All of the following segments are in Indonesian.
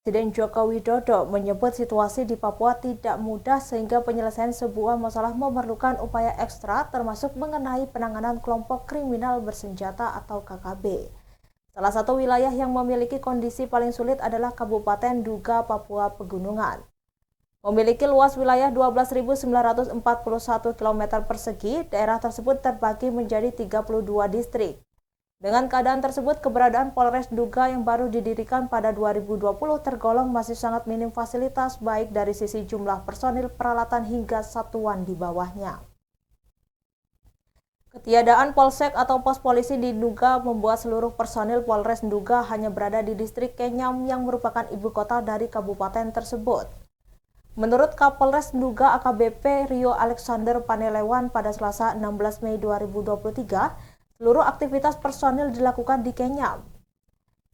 Presiden Joko Widodo menyebut situasi di Papua tidak mudah sehingga penyelesaian sebuah masalah memerlukan upaya ekstra termasuk mengenai penanganan kelompok kriminal bersenjata atau KKB. Salah satu wilayah yang memiliki kondisi paling sulit adalah Kabupaten Duga, Papua Pegunungan. Memiliki luas wilayah 12.941 km persegi, daerah tersebut terbagi menjadi 32 distrik. Dengan keadaan tersebut, keberadaan Polres Duga yang baru didirikan pada 2020 tergolong masih sangat minim fasilitas baik dari sisi jumlah personil, peralatan hingga satuan di bawahnya. Ketiadaan Polsek atau pos polisi di Duga membuat seluruh personil Polres Duga hanya berada di distrik Kenyam yang merupakan ibu kota dari kabupaten tersebut. Menurut Kapolres Duga AKBP Rio Alexander Panelewan pada Selasa 16 Mei 2023, seluruh aktivitas personil dilakukan di Kenyam.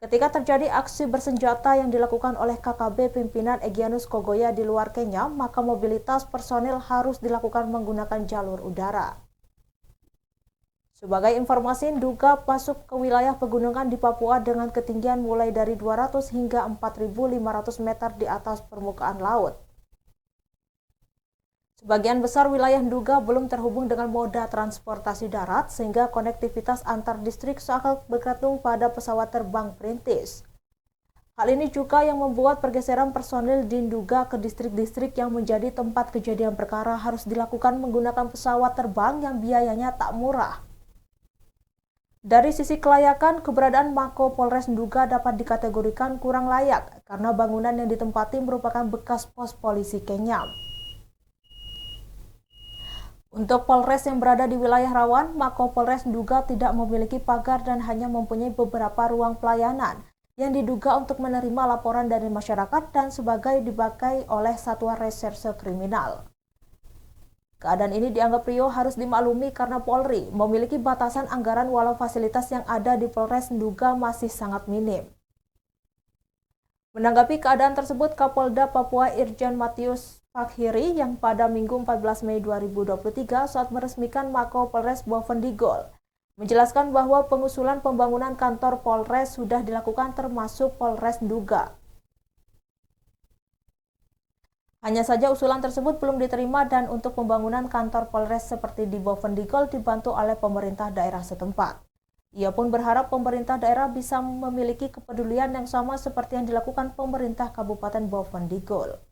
Ketika terjadi aksi bersenjata yang dilakukan oleh KKB pimpinan Egyanus Kogoya di luar Kenyam, maka mobilitas personil harus dilakukan menggunakan jalur udara. Sebagai informasi, Duga masuk ke wilayah pegunungan di Papua dengan ketinggian mulai dari 200 hingga 4.500 meter di atas permukaan laut. Sebagian besar wilayah Duga belum terhubung dengan moda transportasi darat sehingga konektivitas antar distrik sangat bergantung pada pesawat terbang perintis. Hal ini juga yang membuat pergeseran personil di Duga ke distrik-distrik yang menjadi tempat kejadian perkara harus dilakukan menggunakan pesawat terbang yang biayanya tak murah. Dari sisi kelayakan, keberadaan Mako Polres Duga dapat dikategorikan kurang layak karena bangunan yang ditempati merupakan bekas pos polisi Kenyam. Untuk Polres yang berada di wilayah rawan, Mako Polres Duga tidak memiliki pagar dan hanya mempunyai beberapa ruang pelayanan yang diduga untuk menerima laporan dari masyarakat dan sebagai dipakai oleh Satuan Reserse Kriminal. Keadaan ini dianggap Rio harus dimaklumi karena Polri memiliki batasan anggaran walau fasilitas yang ada di Polres Duga masih sangat minim. Menanggapi keadaan tersebut, Kapolda Papua Irjen Matius Fakhiri yang pada Minggu 14 Mei 2023 saat meresmikan Mako Polres Bovendigol menjelaskan bahwa pengusulan pembangunan kantor Polres sudah dilakukan termasuk Polres Duga. Hanya saja usulan tersebut belum diterima dan untuk pembangunan kantor Polres seperti di Bovendigol dibantu oleh pemerintah daerah setempat. Ia pun berharap pemerintah daerah bisa memiliki kepedulian yang sama seperti yang dilakukan pemerintah Kabupaten Bovendigol.